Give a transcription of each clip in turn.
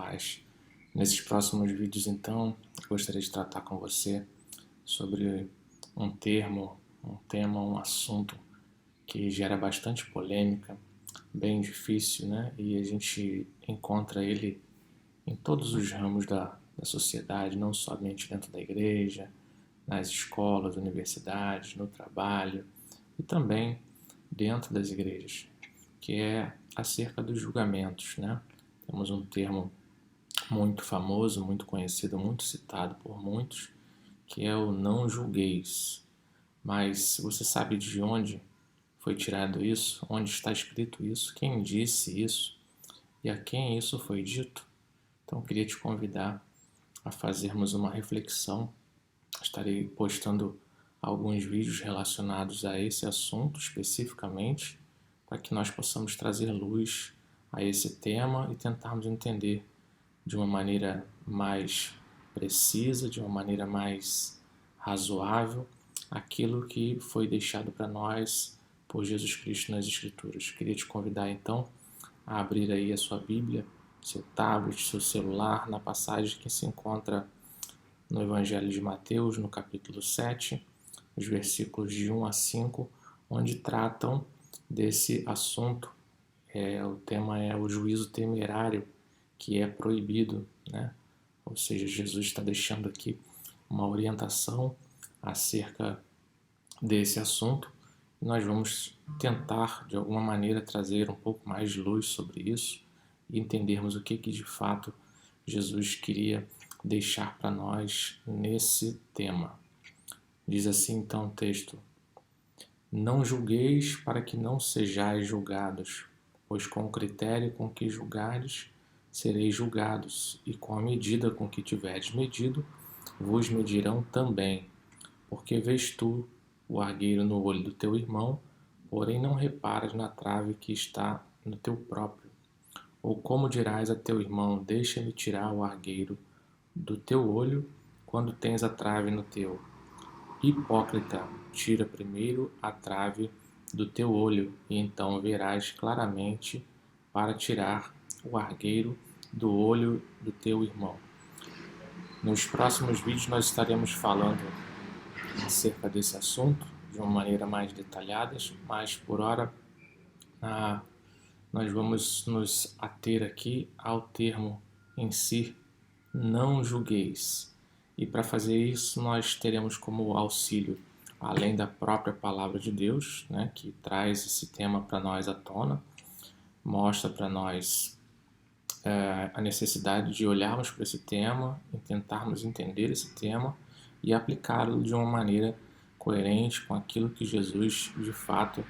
paz. Nesses próximos vídeos, então, eu gostaria de tratar com você sobre um tema, um assunto que gera bastante polêmica, bem difícil, né? E a gente encontra ele em todos os ramos da sociedade, não somente dentro da igreja, nas escolas, universidades, no trabalho e também dentro das igrejas, que é acerca dos julgamentos, né? Temos um termo muito famoso, muito conhecido, muito citado por muitos, que é o não julgueis. Mas você sabe de onde foi tirado isso? Onde está escrito isso? Quem disse isso? E a quem isso foi dito? Então eu queria te convidar a fazermos uma reflexão. Estarei postando alguns vídeos relacionados a esse assunto especificamente, para que nós possamos trazer luz a esse tema e tentarmos entender de uma maneira mais precisa, de uma maneira mais razoável, aquilo que foi deixado para nós por Jesus Cristo nas Escrituras. Queria te convidar então a abrir aí a sua Bíblia, seu tablet, seu celular, na passagem que se encontra no Evangelho de Mateus, no capítulo 7, os versículos de 1 a 5, onde tratam desse assunto. O tema é o juízo temerário, que é proibido, né? Ou seja, Jesus está deixando aqui uma orientação acerca desse assunto. Nós vamos tentar, de alguma maneira, trazer um pouco mais de luz sobre isso e entendermos o que de fato Jesus queria deixar para nós nesse tema. Diz assim então o texto: Não julgueis para que não sejais julgados, pois com o critério com que julgardes, sereis julgados, e com a medida com que tiverdes medido, vos medirão também. Porque vês tu o argueiro no olho do teu irmão, porém não reparas na trave que está no teu próprio. Ou como dirás a teu irmão, deixa-me tirar o argueiro do teu olho, quando tens a trave no teu? Hipócrita, tira primeiro a trave do teu olho, e então verás claramente para tirar o argueiro do olho do teu irmão. Nos próximos vídeos nós estaremos falando acerca desse assunto de uma maneira mais detalhada, mas por hora nós vamos nos ater aqui ao termo em si, não julgueis. E para fazer isso nós teremos como auxílio, além da própria palavra de Deus, né, que traz esse tema para nós à tona, mostra para nós a necessidade de olharmos para esse tema e tentarmos entender esse tema e aplicá-lo de uma maneira coerente com aquilo que Jesus de fato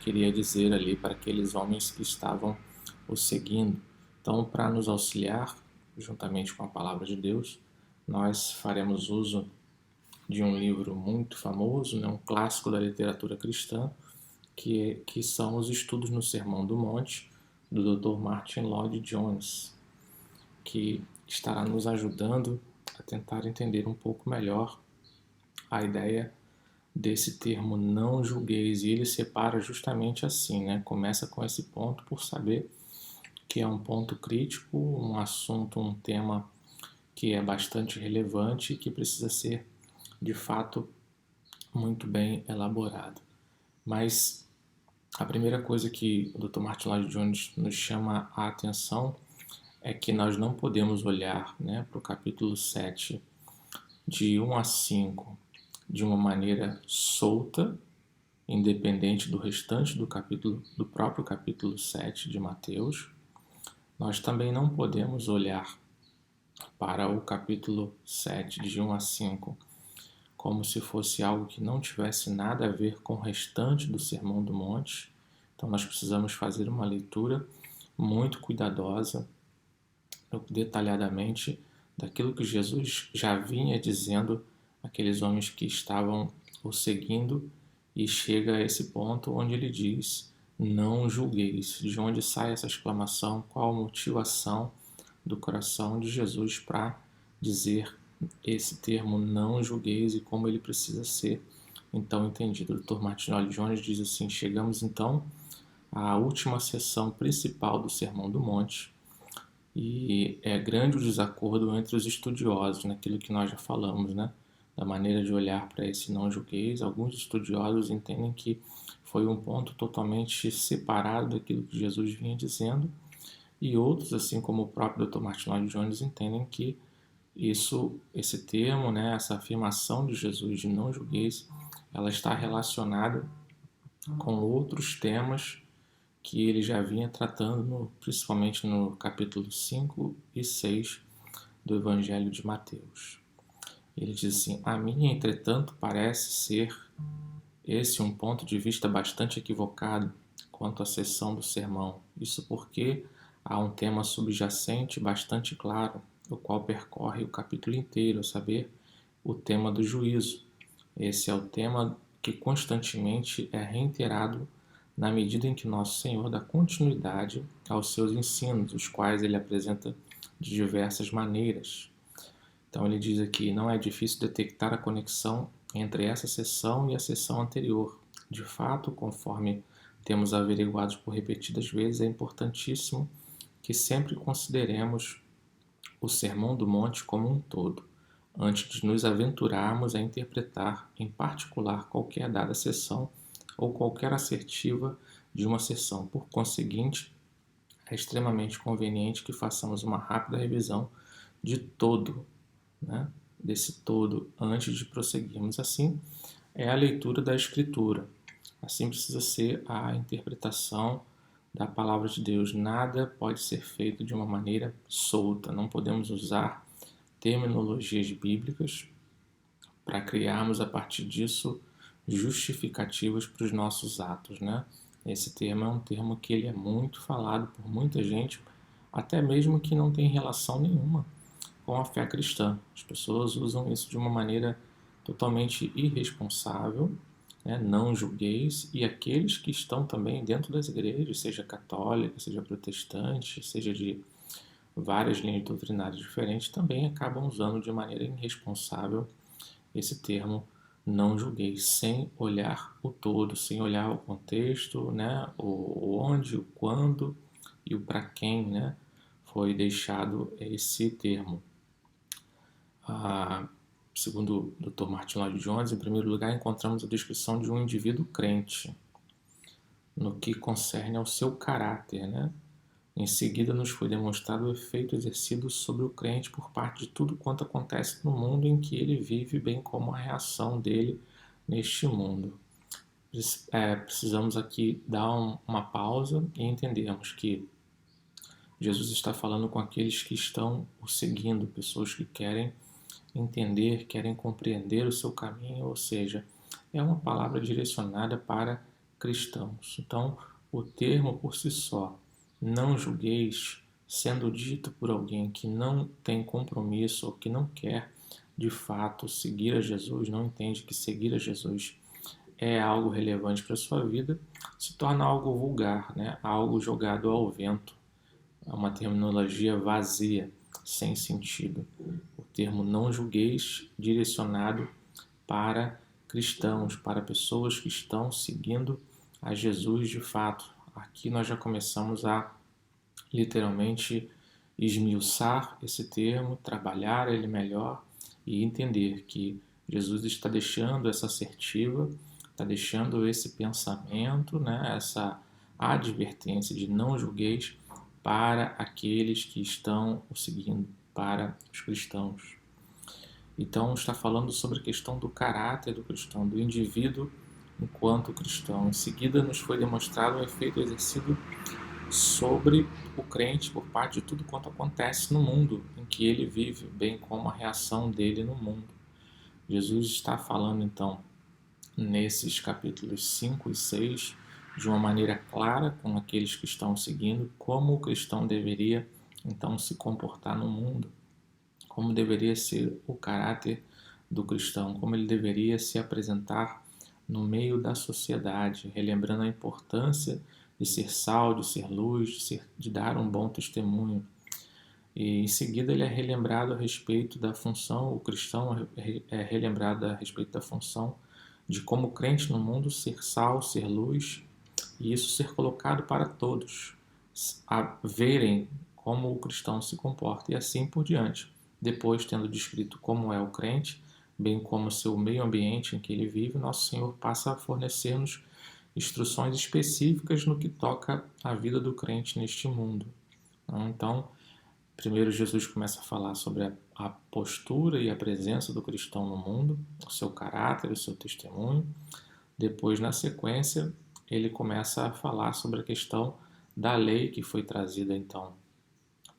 queria dizer ali para aqueles homens que estavam o seguindo. Então, para nos auxiliar, juntamente com a palavra de Deus, nós faremos uso de um livro muito famoso, né, um clássico da literatura cristã, que são os Estudos no Sermão do Monte, do Dr. Martin Lloyd-Jones, que estará nos ajudando a tentar entender um pouco melhor a ideia desse termo não julgueis, e ele separa justamente assim, né? Começa com esse ponto por saber que é um ponto crítico, um assunto, um tema que é bastante relevante e que precisa ser, de fato, muito bem elaborado. Mas a primeira coisa que o Dr. Martin Lloyd-Jones nos chama a atenção é que nós não podemos olhar, né, para o capítulo 7, de 1 a 5, de uma maneira solta, independente do restante do próprio capítulo 7 de Mateus. Nós também não podemos olhar para o capítulo 7, de 1 a 5, como se fosse algo que não tivesse nada a ver com o restante do Sermão do Monte. Então nós precisamos fazer uma leitura muito cuidadosa, detalhadamente, daquilo que Jesus já vinha dizendo àqueles homens que estavam o seguindo, e chega a esse ponto onde ele diz: não julgueis. De onde sai essa exclamação? Qual a motivação do coração de Jesus para dizer esse termo não julgueis e como ele precisa ser então entendido? O Dr. Martin Lloyd-Jones diz assim: chegamos então à última sessão principal do Sermão do Monte, E é grande o desacordo entre os estudiosos, naquilo que nós já falamos, né? Da maneira de olhar para esse não julgueis. Alguns estudiosos entendem que foi um ponto totalmente separado daquilo que Jesus vinha dizendo, e outros, assim como o próprio Dr. Martin Lloyd Jones, entendem que esse termo, né, essa afirmação de Jesus de não julgueis, ela está relacionada com outros temas que ele já vinha tratando, principalmente no capítulo 5 e 6 do Evangelho de Mateus. Ele diz assim: a mim, entretanto, parece ser esse um ponto de vista bastante equivocado quanto à seção do sermão. Isso porque há um tema subjacente bastante claro, o qual percorre o capítulo inteiro, a saber, o tema do juízo. Esse é o tema que constantemente é reiterado na medida em que nosso Senhor dá continuidade aos seus ensinos, os quais ele apresenta de diversas maneiras. Então ele diz aqui: não é difícil detectar a conexão entre essa sessão e a sessão anterior. De fato, conforme temos averiguado por repetidas vezes, é importantíssimo que sempre consideremos o Sermão do Monte como um todo, antes de nos aventurarmos a interpretar em particular qualquer dada sessão ou qualquer assertiva de uma sessão. Por conseguinte, é extremamente conveniente que façamos uma rápida revisão de todo, né, desse todo, antes de prosseguirmos. Assim, é a leitura da Escritura. Assim precisa ser a interpretação da palavra de Deus. Nada pode ser feito de uma maneira solta. Não podemos usar terminologias bíblicas para criarmos a partir disso justificativas para os nossos atos, né? Esse termo é um termo que ele é muito falado por muita gente, até mesmo que não tem relação nenhuma com a fé cristã. As pessoas usam isso de uma maneira totalmente irresponsável, né? Não julgueis, e aqueles que estão também dentro das igrejas, seja católica, seja protestante, seja de várias linhas doutrinárias diferentes, também acabam usando de maneira irresponsável esse termo não julgueis, sem olhar o todo, sem olhar o contexto, né? O onde, o quando e o para quem, né? Foi deixado esse termo. Segundo o Dr. Martin Lloyd Jones, em primeiro lugar, encontramos a descrição de um indivíduo crente, no que concerne ao seu caráter, né? Em seguida, nos foi demonstrado o efeito exercido sobre o crente por parte de tudo quanto acontece no mundo em que ele vive, bem como a reação dele neste mundo. Precisamos aqui dar uma pausa e entendermos que Jesus está falando com aqueles que estão o seguindo, pessoas que querem entender, querem compreender o seu caminho, ou seja, é uma palavra direcionada para cristãos. Então, o termo por si só, não julgueis, sendo dito por alguém que não tem compromisso ou que não quer de fato seguir a Jesus, não entende que seguir a Jesus é algo relevante para a sua vida, se torna algo vulgar, né? Algo jogado ao vento. É uma terminologia vazia, sem sentido. O termo não julgueis direcionado para cristãos, para pessoas que estão seguindo a Jesus de fato. Aqui nós já começamos a literalmente esmiuçar esse termo, trabalhar ele melhor e entender que Jesus está deixando essa assertiva, está deixando esse pensamento, né, essa advertência de não julgueis para aqueles que estão o seguindo, para os cristãos. Então está falando sobre a questão do caráter do cristão, do indivíduo enquanto cristão. Em seguida nos foi demonstrado o efeito exercido sobre o crente por parte de tudo quanto acontece no mundo em que ele vive, bem como a reação dele no mundo. Jesus está falando então nesses capítulos 5 e 6 de uma maneira clara com aqueles que estão seguindo como o cristão deveria então se comportar no mundo, como deveria ser o caráter do cristão, como ele deveria se apresentar no meio da sociedade, relembrando a importância de ser sal, de ser luz, de dar um bom testemunho. E em seguida ele é relembrado a respeito da função, o cristão é relembrado a respeito da função de como crente no mundo ser sal, ser luz, e isso ser colocado para todos, a verem como o cristão se comporta e assim por diante. Depois, tendo descrito como é o crente, bem como o seu meio ambiente em que ele vive, nosso Senhor passa a fornecer-nos instruções específicas no que toca à vida do crente neste mundo. Então, primeiro Jesus começa a falar sobre a postura e a presença do cristão no mundo, o seu caráter, o seu testemunho. Depois, na sequência, ele começa a falar sobre a questão da lei que foi trazida então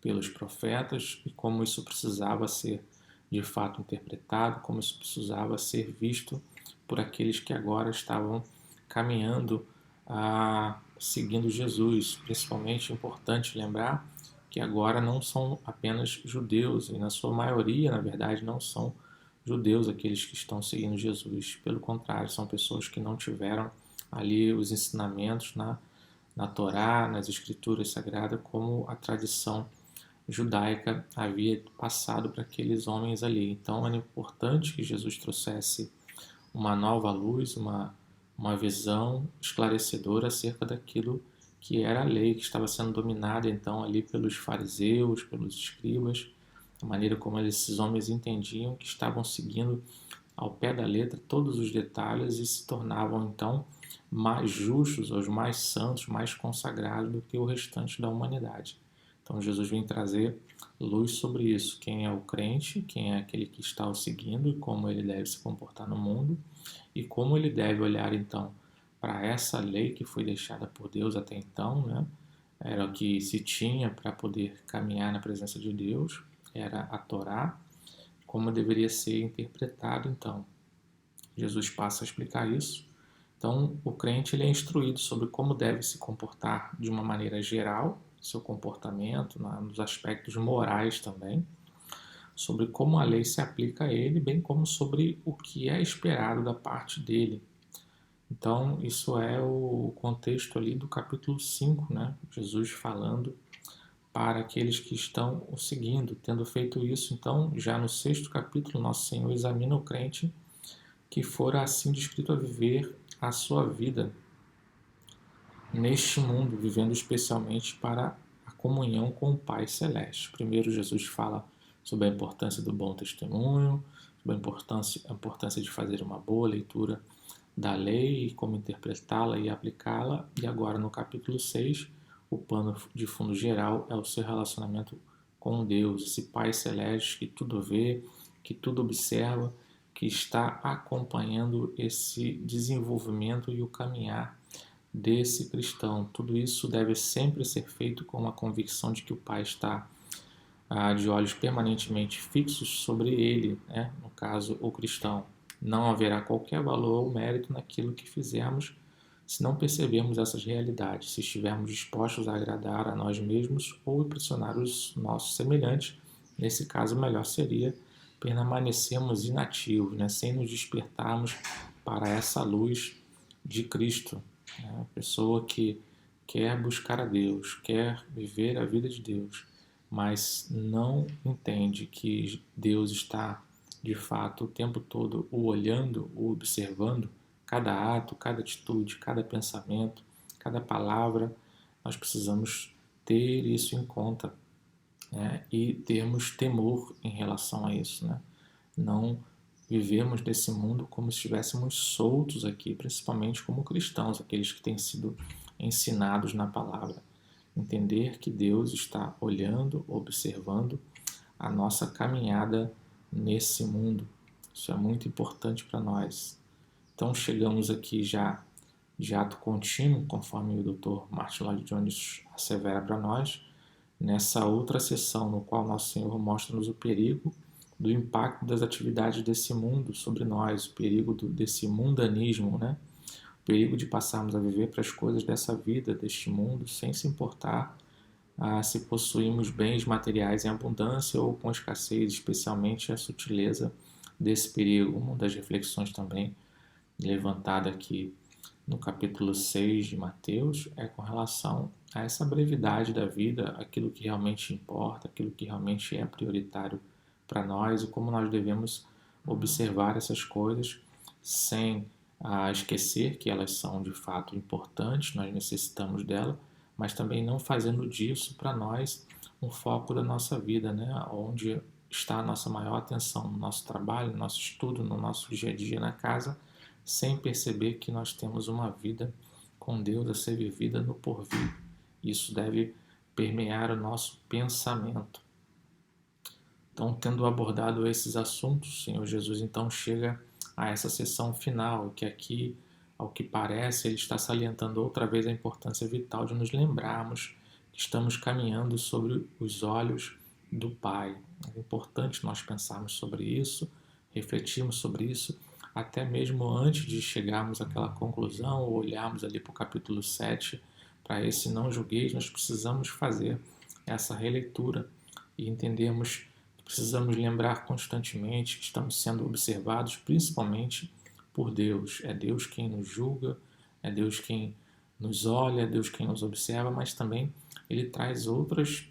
pelos profetas e como isso precisava ser de fato interpretado, como isso precisava ser visto por aqueles que agora estavam caminhando seguindo Jesus. Principalmente importante lembrar que agora não são apenas judeus, e na sua maioria, na verdade, não são judeus aqueles que estão seguindo Jesus. Pelo contrário, são pessoas que não tiveram ali os ensinamentos na Torá, nas escrituras sagradas, como a tradição judaica havia passado para aqueles homens ali. Então era importante que Jesus trouxesse uma nova luz, uma visão esclarecedora acerca daquilo que era a lei, que estava sendo dominada então ali pelos fariseus, pelos escribas, a maneira como esses homens entendiam que estavam seguindo ao pé da letra todos os detalhes e se tornavam então mais justos, os mais santos, mais consagrados do que o restante da humanidade. Então Jesus vem trazer luz sobre isso, quem é o crente, quem é aquele que está o seguindo e como ele deve se comportar no mundo e como ele deve olhar então para essa lei que foi deixada por Deus até então, né? Era o que se tinha para poder caminhar na presença de Deus, era a Torá, como deveria ser interpretado então. Jesus passa a explicar isso. Então, o crente ele é instruído sobre como deve se comportar de uma maneira geral, seu comportamento, nos aspectos morais também, sobre como a lei se aplica a ele, bem como sobre o que é esperado da parte dele. Então, isso é o contexto ali do capítulo 5, né? Jesus falando para aqueles que estão o seguindo. Tendo feito isso, então, já no 6º capítulo, nosso Senhor examina o crente que fora assim descrito a viver a sua vida neste mundo, vivendo especialmente para a comunhão com o Pai Celeste. Primeiro, Jesus fala sobre a importância do bom testemunho, sobre a importância de fazer uma boa leitura da lei, como interpretá-la e aplicá-la. E agora, no capítulo 6, o pano de fundo geral é o seu relacionamento com Deus, esse Pai Celeste que tudo vê, que tudo observa, que está acompanhando esse desenvolvimento e o caminhar desse cristão. Tudo isso deve sempre ser feito com a convicção de que o Pai está de olhos permanentemente fixos sobre ele, né? No caso, o cristão. Não haverá qualquer valor ou mérito naquilo que fizermos se não percebermos essas realidades, se estivermos dispostos a agradar a nós mesmos ou impressionar os nossos semelhantes. Nesse caso, melhor seria permanecermos inativos, né? Sem nos despertarmos para essa luz de Cristo. Né? A pessoa que quer buscar a Deus, quer viver a vida de Deus, mas não entende que Deus está, de fato, o tempo todo o olhando, o observando, cada ato, cada atitude, cada pensamento, cada palavra, nós precisamos ter isso em conta, né? E termos temor em relação a isso, né? Não vivemos nesse mundo como se estivéssemos soltos aqui, principalmente como cristãos, aqueles que têm sido ensinados na palavra. Entender que Deus está olhando, observando a nossa caminhada nesse mundo. Isso é muito importante para nós. Então chegamos aqui já de ato contínuo, conforme o Dr. Martin Lloyd Jones assevera para nós, nessa outra sessão no qual Nosso Senhor mostra-nos o perigo do impacto das atividades desse mundo sobre nós, o perigo desse mundanismo, né? O perigo de passarmos a viver para as coisas dessa vida, deste mundo, sem se importar se possuímos bens materiais em abundância ou com escassez, especialmente a sutileza desse perigo. Uma das reflexões também levantada aqui no capítulo 6 de Mateus é com relação a essa brevidade da vida, aquilo que realmente importa, aquilo que realmente é prioritário para nós e como nós devemos observar essas coisas sem esquecer que elas são de fato importantes, nós necessitamos dela, mas também não fazendo disso para nós um foco da nossa vida, né? Onde está a nossa maior atenção, no nosso trabalho, no nosso estudo, no nosso dia a dia na casa, sem perceber que nós temos uma vida com Deus a ser vivida no porvir. Isso deve permear o nosso pensamento. Então, tendo abordado esses assuntos, o Senhor Jesus então chega a essa sessão final, que aqui, ao que parece, ele está salientando outra vez a importância vital de nos lembrarmos que estamos caminhando sobre os olhos do Pai. É importante nós pensarmos sobre isso, refletirmos sobre isso, até mesmo antes de chegarmos àquela conclusão ou olharmos ali para o capítulo 7, para esse não julgueis, nós precisamos fazer essa releitura e entendermos, precisamos lembrar constantemente que estamos sendo observados principalmente por Deus. É Deus quem nos julga, é Deus quem nos olha, é Deus quem nos observa, mas também ele traz outros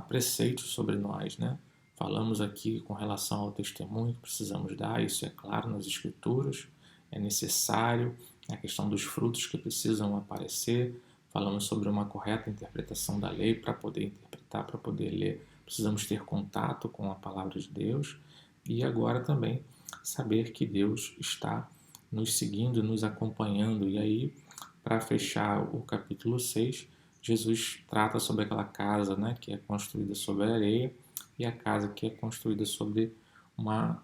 preceitos sobre nós, né? Falamos aqui com relação ao testemunho que precisamos dar, isso é claro nas Escrituras, é necessário, a questão dos frutos que precisam aparecer. Falamos sobre uma correta interpretação da lei para poder interpretar, para poder ler. Precisamos ter contato com a palavra de Deus e agora também saber que Deus está nos seguindo, nos acompanhando. E aí, para fechar o capítulo 6, Jesus trata sobre aquela casa, né, que é construída sobre areia e a casa que é construída sobre uma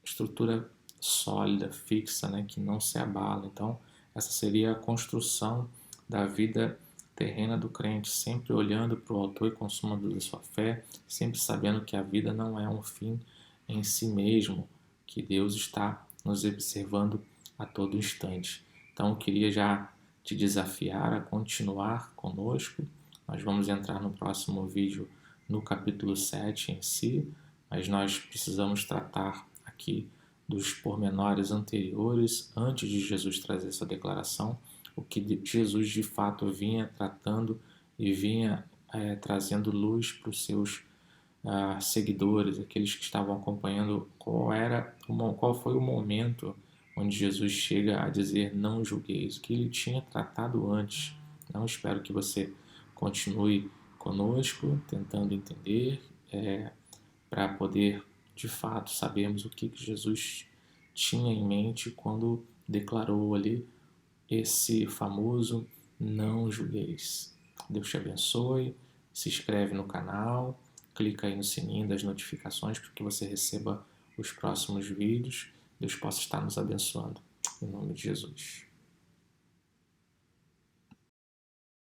estrutura sólida, fixa, né, que não se abala. Então, essa seria a construção da vida terrena do crente, sempre olhando para o autor e consumador da sua fé, sempre sabendo que a vida não é um fim em si mesmo, que Deus está nos observando a todo instante. Então, eu queria já te desafiar a continuar conosco. Nós vamos entrar no próximo vídeo no capítulo 7 em si, mas nós precisamos tratar aqui dos pormenores anteriores, antes de Jesus trazer essa declaração, o que Jesus de fato vinha tratando e vinha trazendo luz para os seus seguidores, aqueles que estavam acompanhando, qual foi o momento onde Jesus chega a dizer não julgueis, o que ele tinha tratado antes. Então espero que você continue conosco, tentando entender, para poder de fato sabermos o que Jesus tinha em mente quando declarou ali esse famoso não julgueis. Deus te abençoe, se inscreve no canal, clica aí no sininho das notificações para que você receba os próximos vídeos. Deus possa estar nos abençoando. Em nome de Jesus.